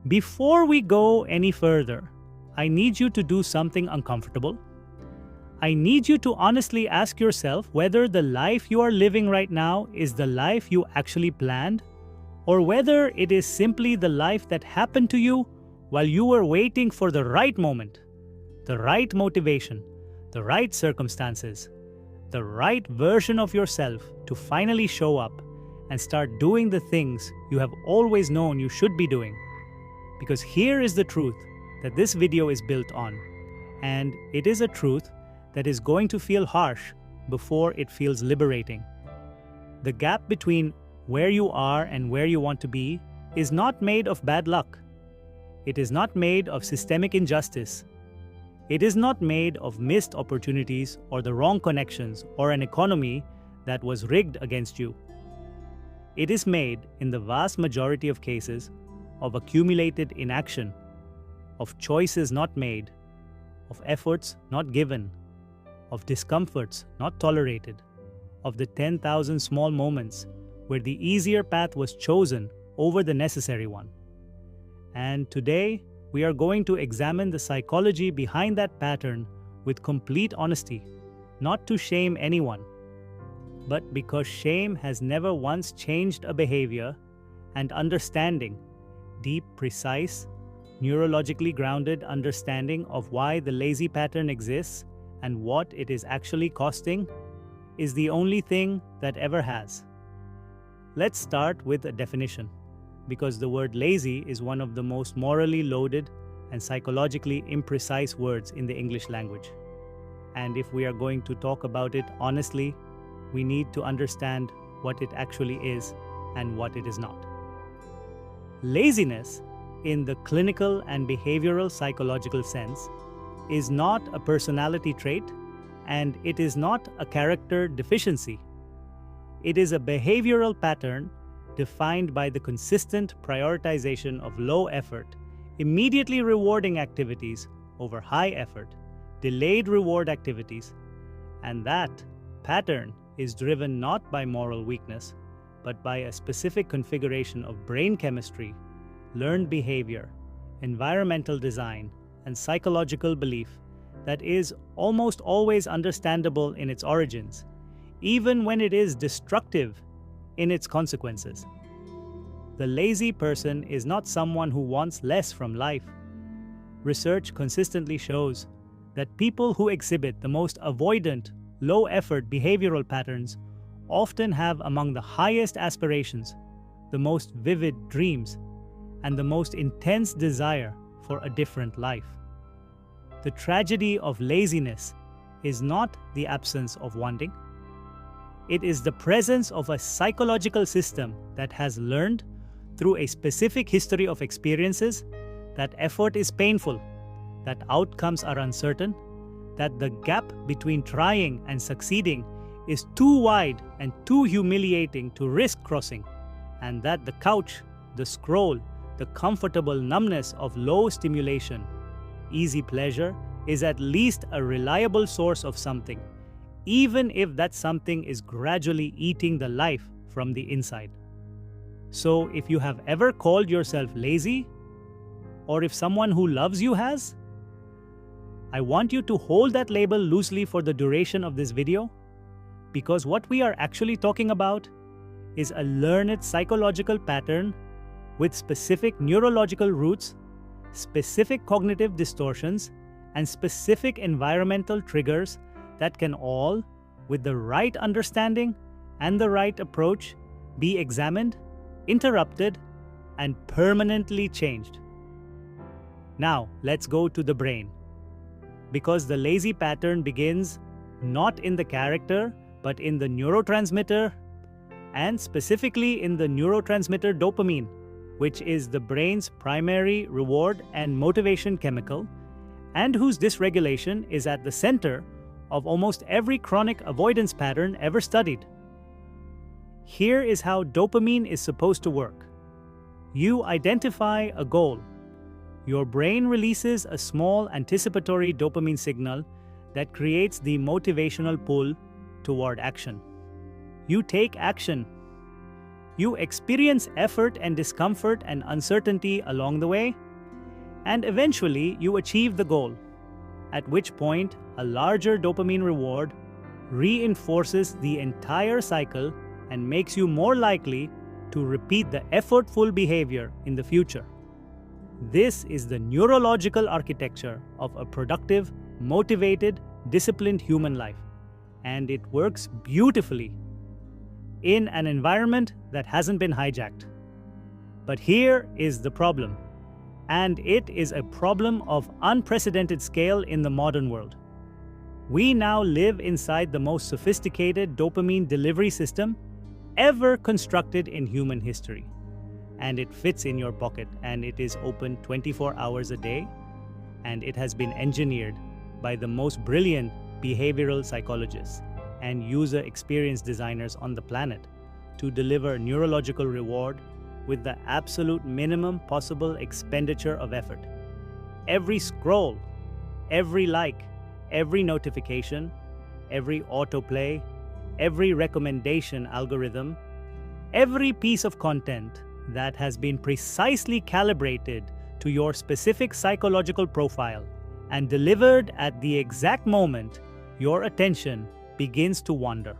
Before we go any further, I need you to do something uncomfortable. I need you to honestly ask yourself whether the life you are living right now is the life you actually planned, or whether it is simply the life that happened to you while you were waiting for the right moment, the right motivation, the right circumstances, the right version of yourself to finally show up and start doing the things you have always known you should be doing. Because here is the truth that this video is built on, and it is a truth that is going to feel harsh before it feels liberating. The gap between where you are and where you want to be is not made of bad luck. It is not made of systemic injustice. It is not made of missed opportunities or the wrong connections or an economy that was rigged against you. It is made, in the vast majority of cases, of accumulated inaction, of choices not made, of efforts not given, of discomforts not tolerated, of the 10,000 small moments where the easier path was chosen over the necessary one. And today, we are going to examine the psychology behind that pattern with complete honesty, not to shame anyone, but because shame has never once changed a behavior, and understanding, deep, precise, neurologically grounded understanding of why the lazy pattern exists and what it is actually costing, is the only thing that ever has. Let's start with a definition, because the word lazy is one of the most morally loaded and psychologically imprecise words in the English language. And if we are going to talk about it honestly, we need to understand what it actually is and what it is not. Laziness, in the clinical and behavioral psychological sense, is not a personality trait, and it is not a character deficiency. It is a behavioral pattern defined by the consistent prioritization of low effort, immediately rewarding activities over high effort, delayed reward activities, and that pattern is driven not by moral weakness, but by a specific configuration of brain chemistry, learned behavior, environmental design, and psychological belief that is almost always understandable in its origins, even when it is destructive in its consequences. The lazy person is not someone who wants less from life. Research consistently shows that people who exhibit the most avoidant, low-effort behavioral patterns often have among the highest aspirations, the most vivid dreams, and the most intense desire for a different life. The tragedy of laziness is not the absence of wanting. It is the presence of a psychological system that has learned, through a specific history of experiences, that effort is painful, that outcomes are uncertain, that the gap between trying and succeeding is too wide and too humiliating to risk crossing, and that the couch, the scroll, the comfortable numbness of low stimulation, easy pleasure, is at least a reliable source of something, even if that something is gradually eating the life from the inside. So if you have ever called yourself lazy, or if someone who loves you has, I want you to hold that label loosely for the duration of this video, because what we are actually talking about is a learned psychological pattern with specific neurological roots, specific cognitive distortions, and specific environmental triggers that can all, with the right understanding and the right approach, be examined, interrupted, and permanently changed. Now, let's go to the brain. Because the lazy pattern begins not in the character, but in the neurotransmitter, and specifically in the neurotransmitter dopamine, which is the brain's primary reward and motivation chemical, and whose dysregulation is at the center of almost every chronic avoidance pattern ever studied. Here is how dopamine is supposed to work. You identify a goal. Your brain releases a small anticipatory dopamine signal that creates the motivational pull toward action. You take action. You experience effort and discomfort and uncertainty along the way, and eventually you achieve the goal, at which point a larger dopamine reward reinforces the entire cycle and makes you more likely to repeat the effortful behavior in the future. This is the neurological architecture of a productive, motivated, disciplined human life, and it works beautifully in an environment that hasn't been hijacked. But here is the problem, and it is a problem of unprecedented scale in the modern world. We now live inside the most sophisticated dopamine delivery system ever constructed in human history. And it fits in your pocket, and it is open 24 hours a day, and it has been engineered by the most brilliant behavioral psychologists and user experience designers on the planet to deliver neurological reward with the absolute minimum possible expenditure of effort. Every scroll, every like, every notification, every autoplay, every recommendation algorithm, every piece of content that has been precisely calibrated to your specific psychological profile and delivered at the exact moment your attention begins to wander.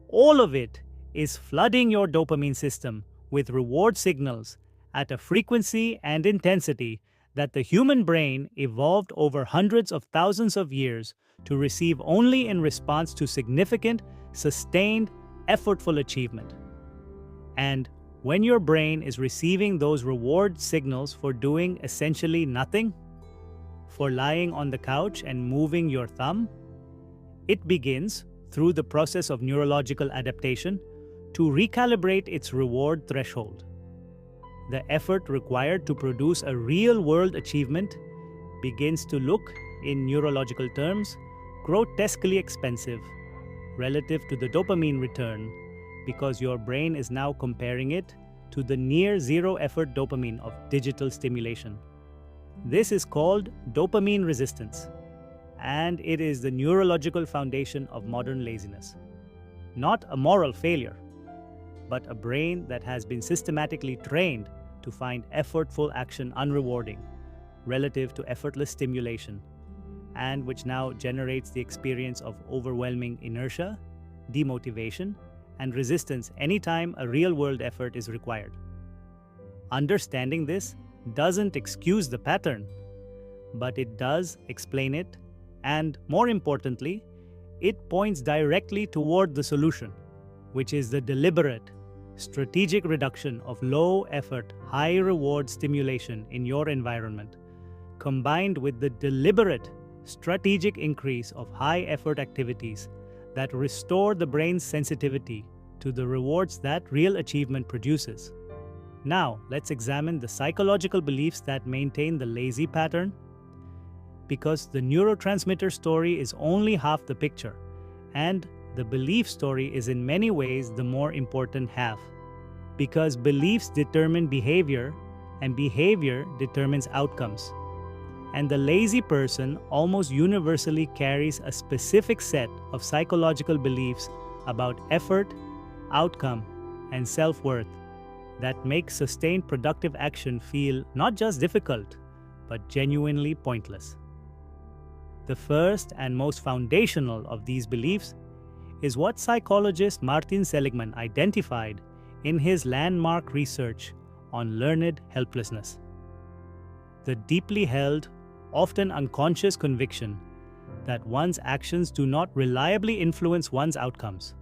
All of it is flooding your dopamine system with reward signals at a frequency and intensity that the human brain evolved over hundreds of thousands of years to receive only in response to significant, sustained, effortful achievement. And when your brain is receiving those reward signals for doing essentially nothing, for lying on the couch and moving your thumb, it begins, through the process of neurological adaptation, to recalibrate its reward threshold. The effort required to produce a real-world achievement begins to look, in neurological terms, grotesquely expensive relative to the dopamine return, because your brain is now comparing it to the near-zero-effort dopamine of digital stimulation. This is called dopamine resistance, and it is the neurological foundation of modern laziness. Not a moral failure, but a brain that has been systematically trained to find effortful action unrewarding relative to effortless stimulation, and which now generates the experience of overwhelming inertia, demotivation, and resistance anytime a real-world effort is required. Understanding this doesn't excuse the pattern, but it does explain it, and more importantly, it points directly toward the solution, which is the deliberate, strategic reduction of low-effort, high-reward stimulation in your environment, combined with the deliberate, strategic increase of high-effort activities that restore the brain's sensitivity to the rewards that real achievement produces. Now, let's examine the psychological beliefs that maintain the lazy pattern, because the neurotransmitter story is only half the picture, and the belief story is in many ways the more important half, because beliefs determine behavior, and behavior determines outcomes. And the lazy person almost universally carries a specific set of psychological beliefs about effort, outcome, and self-worth that make sustained productive action feel not just difficult, but genuinely pointless. The first and most foundational of these beliefs is what psychologist Martin Seligman identified in his landmark research on learned helplessness. The deeply held, often unconscious conviction that one's actions do not reliably influence one's outcomes,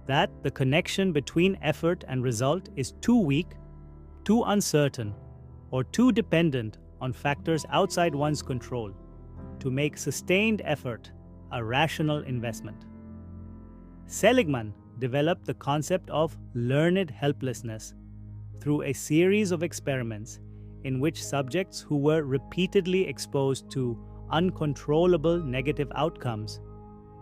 that the connection between effort and result is too weak, too uncertain, or too dependent on factors outside one's control to make sustained effort a rational investment. Seligman developed the concept of learned helplessness through a series of experiments in which subjects who were repeatedly exposed to uncontrollable negative outcomes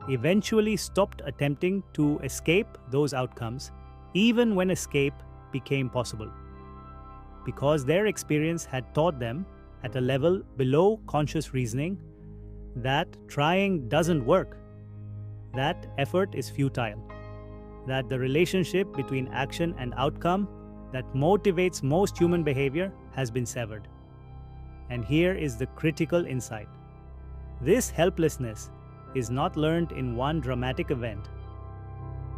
eventually stopped attempting to escape those outcomes, even when escape became possible, because their experience had taught them, at a level below conscious reasoning, that trying doesn't work, that effort is futile, that the relationship between action and outcome that motivates most human behavior has been severed. And here is the critical insight. This helplessness is not learned in one dramatic event.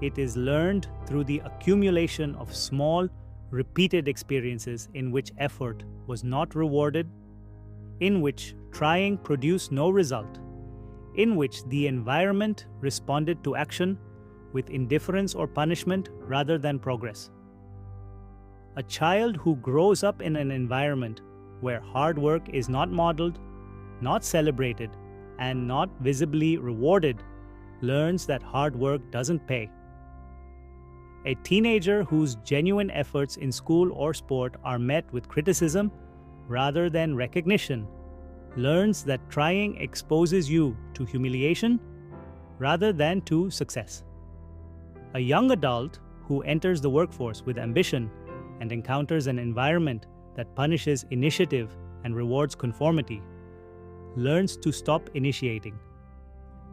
It is learned through the accumulation of small, repeated experiences in which effort was not rewarded, in which trying produced no result, in which the environment responded to action with indifference or punishment rather than progress. A child who grows up in an environment where hard work is not modeled, not celebrated, and not visibly rewarded learns that hard work doesn't pay. A teenager whose genuine efforts in school or sport are met with criticism rather than recognition learns that trying exposes you to humiliation rather than to success. A young adult who enters the workforce with ambition and encounters an environment that punishes initiative and rewards conformity learns to stop initiating.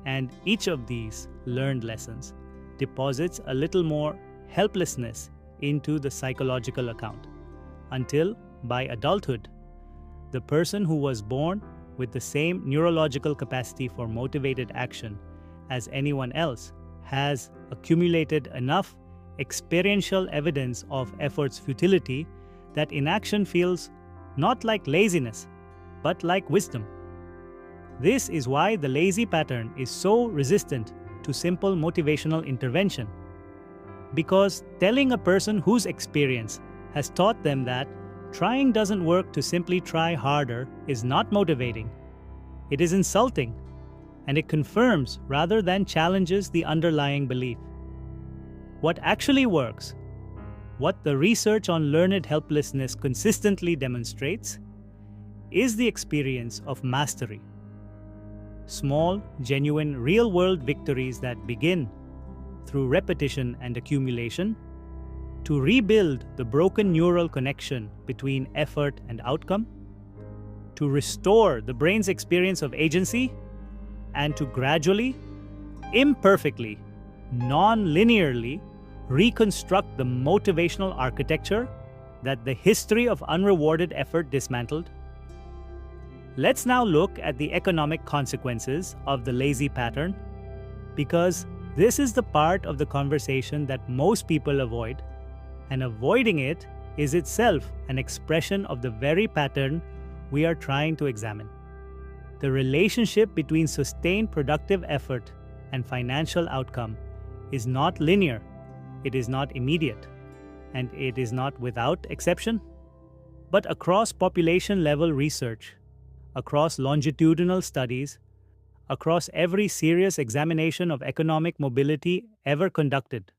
And each of these learned lessons deposits a little more helplessness into the psychological account, until, by adulthood, the person who was born with the same neurological capacity for motivated action as anyone else has accumulated enough experiential evidence of effort's futility that inaction feels not like laziness, but like wisdom. This is why the lazy pattern is so resistant to simple motivational intervention. Because telling a person whose experience has taught them that trying doesn't work to simply try harder is not motivating. It is insulting, and it confirms rather than challenges the underlying belief. What actually works, what the research on learned helplessness consistently demonstrates, is the experience of mastery. Small, genuine, real-world victories that begin through repetition and accumulation to rebuild the broken neural connection between effort and outcome, to restore the brain's experience of agency, and to gradually, imperfectly, non-linearly reconstruct the motivational architecture that the history of unrewarded effort dismantled. Let's now look at the economic consequences of the lazy pattern, because this is the part of the conversation that most people avoid, and avoiding it is itself an expression of the very pattern we are trying to examine. The relationship between sustained productive effort and financial outcome is not linear, it is not immediate, and it is not without exception. But across population-level research, across longitudinal studies, across every serious examination of economic mobility ever conducted,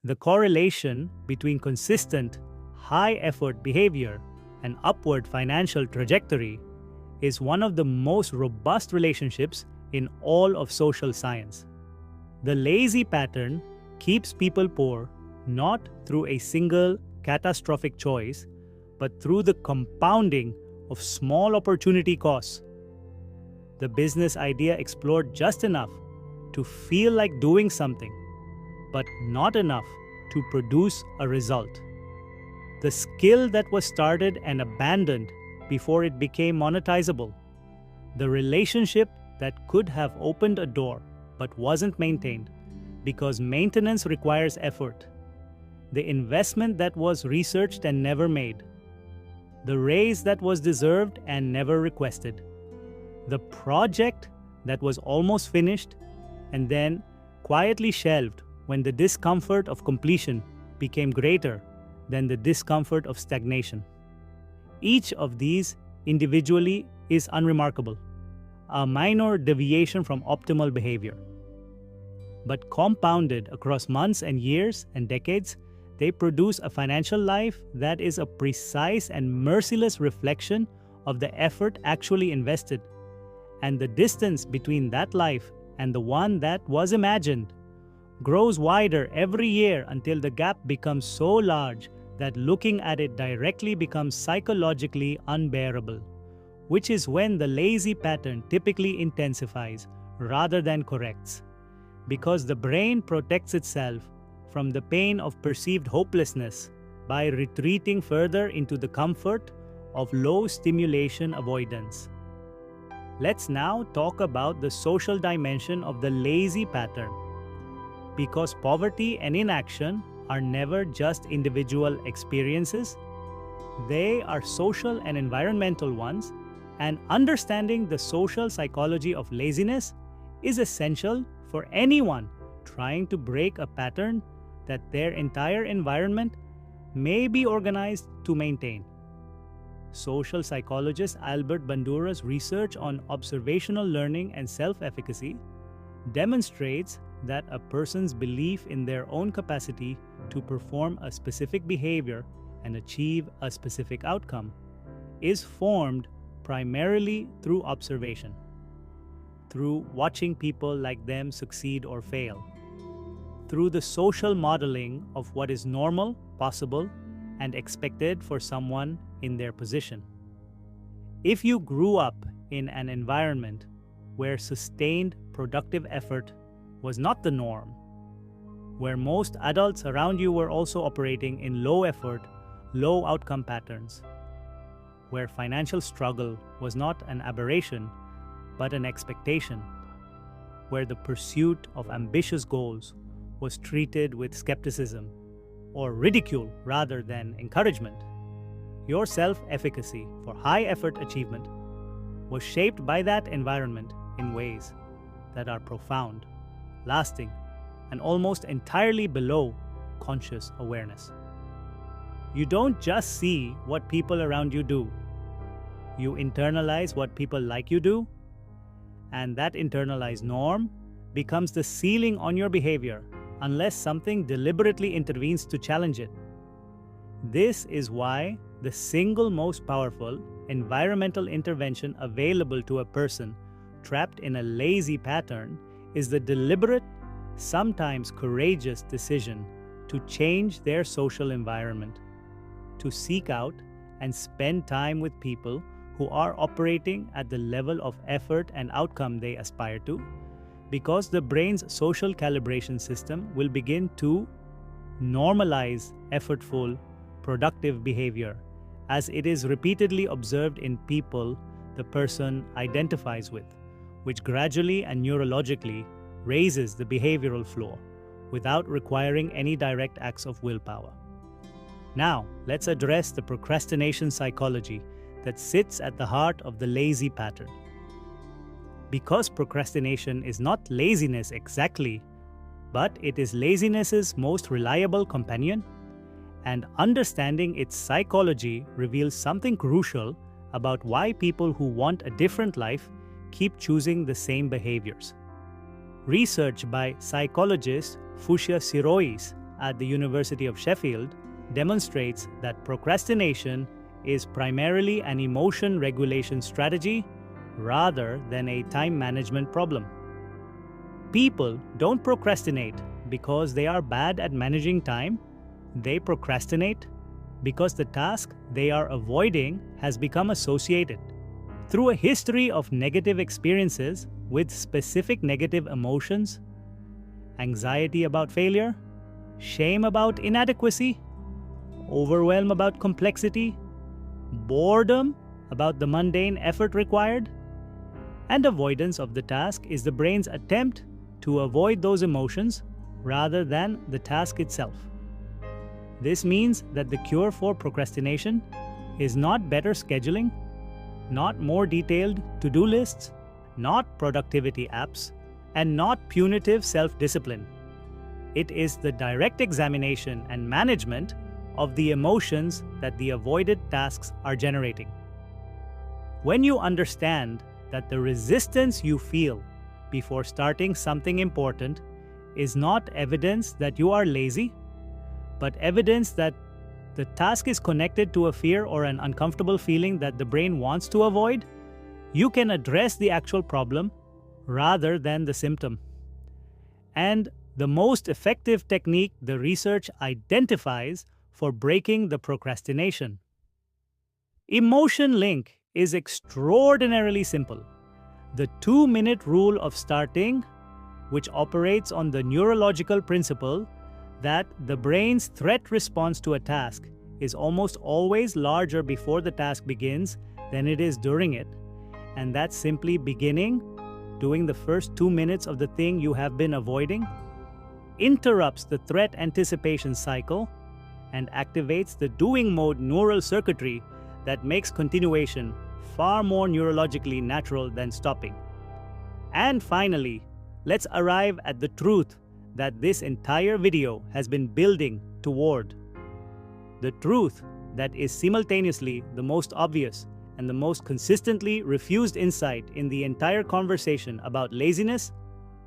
the correlation between consistent, high-effort behavior and upward financial trajectory is one of the most robust relationships in all of social science. The lazy pattern keeps people poor not through a single catastrophic choice, but through the compounding of small opportunity costs. The business idea explored just enough to feel like doing something, but not enough to produce a result. The skill that was started and abandoned before it became monetizable. The relationship that could have opened a door but wasn't maintained because maintenance requires effort. The investment that was researched and never made. The raise that was deserved and never requested. The project that was almost finished and then quietly shelved when the discomfort of completion became greater than the discomfort of stagnation. Each of these individually is unremarkable, a minor deviation from optimal behavior. But compounded across months and years and decades, they produce a financial life that is a precise and merciless reflection of the effort actually invested. And the distance between that life and the one that was imagined grows wider every year until the gap becomes so large that looking at it directly becomes psychologically unbearable, which is when the lazy pattern typically intensifies rather than corrects, because the brain protects itself from the pain of perceived hopelessness by retreating further into the comfort of low stimulation avoidance. Let's now talk about the social dimension of the lazy pattern. Because poverty and inaction are never just individual experiences, they are social and environmental ones, and understanding the social psychology of laziness is essential for anyone trying to break a pattern that their entire environment may be organized to maintain. Social psychologist Albert Bandura's research on observational learning and self-efficacy demonstrates that a person's belief in their own capacity to perform a specific behavior and achieve a specific outcome is formed primarily through observation, through watching people like them succeed or fail, through the social modeling of what is normal, possible, and expected for someone in their position. If you grew up in an environment where sustained productive effort was not the norm, where most adults around you were also operating in low effort, low outcome patterns, where financial struggle was not an aberration but an expectation, where the pursuit of ambitious goals was treated with skepticism or ridicule rather than encouragement, your self-efficacy for high-effort achievement was shaped by that environment in ways that are profound, lasting, and almost entirely below conscious awareness. You don't just see what people around you do. You internalize what people like you do, and that internalized norm becomes the ceiling on your behavior unless something deliberately intervenes to challenge it. This is why the single most powerful environmental intervention available to a person trapped in a lazy pattern is the deliberate, sometimes courageous decision to change their social environment, to seek out and spend time with people who are operating at the level of effort and outcome they aspire to, because the brain's social calibration system will begin to normalize effortful, productive behavior as it is repeatedly observed in people the person identifies with, which gradually and neurologically raises the behavioral floor without requiring any direct acts of willpower. Now, let's address the procrastination psychology that sits at the heart of the lazy pattern. Because procrastination is not laziness exactly, but it is laziness's most reliable companion, and understanding its psychology reveals something crucial about why people who want a different life keep choosing the same behaviors. Research by psychologist Fuchsia Sirois at the University of Sheffield demonstrates that procrastination is primarily an emotion regulation strategy rather than a time management problem. People don't procrastinate because they are bad at managing time. They procrastinate because the task they are avoiding has become associated through a history of negative experiences with specific negative emotions, anxiety about failure, shame about inadequacy, overwhelm about complexity, boredom about the mundane effort required, and avoidance of the task is the brain's attempt to avoid those emotions rather than the task itself. This means that the cure for procrastination is not better scheduling, not more detailed to-do lists, not productivity apps, and not punitive self-discipline. It is the direct examination and management of the emotions that the avoided tasks are generating. When you understand that the resistance you feel before starting something important is not evidence that you are lazy, but evidence that the task is connected to a fear or an uncomfortable feeling that the brain wants to avoid, you can address the actual problem rather than the symptom. And the most effective technique the research identifies for breaking the procrastination. Emotion link is extraordinarily simple. The 2-minute rule of starting, which operates on the neurological principle that the brain's threat response to a task is almost always larger before the task begins than it is during it, and that simply beginning, doing the first 2 minutes of the thing you have been avoiding, interrupts the threat anticipation cycle and activates the doing mode neural circuitry that makes continuation far more neurologically natural than stopping. And finally, let's arrive at the truth that this entire video has been building toward. The truth that is simultaneously the most obvious and the most consistently refused insight in the entire conversation about laziness,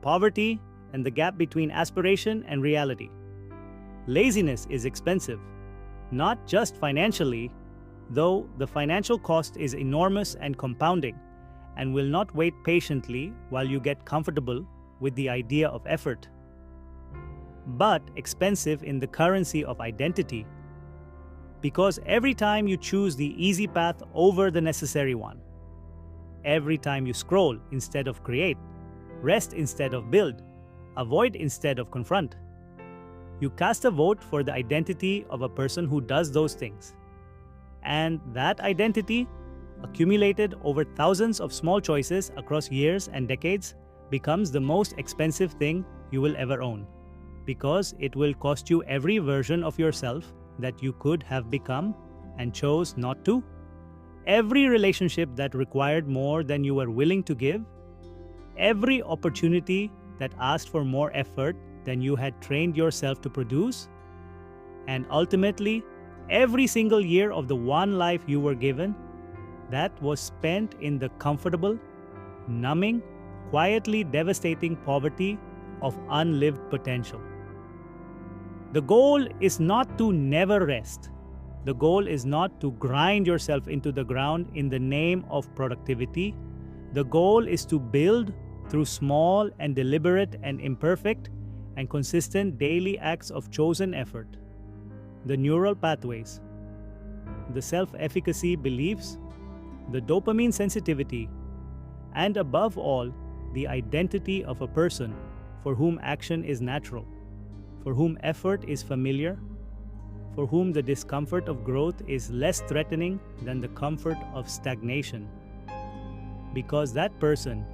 poverty, and the gap between aspiration and reality. Laziness is expensive, not just financially, though the financial cost is enormous and compounding, and will not wait patiently while you get comfortable with the idea of effort. But expensive in the currency of identity, because every time you choose the easy path over the necessary one, every time you scroll instead of create, rest instead of build, avoid instead of confront, you cast a vote for the identity of a person who does those things. And that identity, accumulated over thousands of small choices across years and decades, becomes the most expensive thing you will ever own, because it will cost you every version of yourself that you could have become and chose not to, every relationship that required more than you were willing to give, every opportunity that asked for more effort than you had trained yourself to produce, and ultimately, every single year of the one life you were given that was spent in the comfortable, numbing, quietly devastating poverty of unlived potential. The goal is not to never rest. The goal is not to grind yourself into the ground in the name of productivity. The goal is to build through small and deliberate and imperfect and consistent daily acts of chosen effort. The neural pathways, the self-efficacy beliefs, the dopamine sensitivity, and above all, the identity of a person for whom action is natural, for whom effort is familiar, for whom the discomfort of growth is less threatening than the comfort of stagnation. Because that person,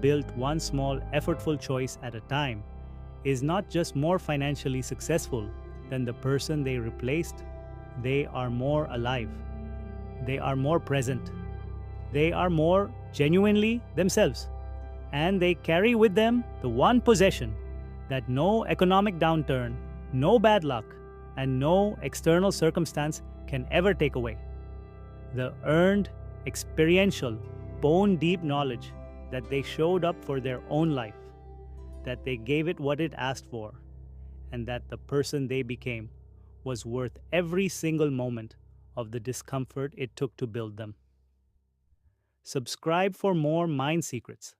built one small effortful choice at a time, is not just more financially successful than the person they replaced, they are more alive. They are more present. They are more genuinely themselves. And they carry with them the one possession that no economic downturn, no bad luck, and no external circumstance can ever take away. The earned, experiential, bone-deep knowledge that they showed up for their own life, that they gave it what it asked for, and that the person they became was worth every single moment of the discomfort it took to build them. Subscribe for more mind secrets.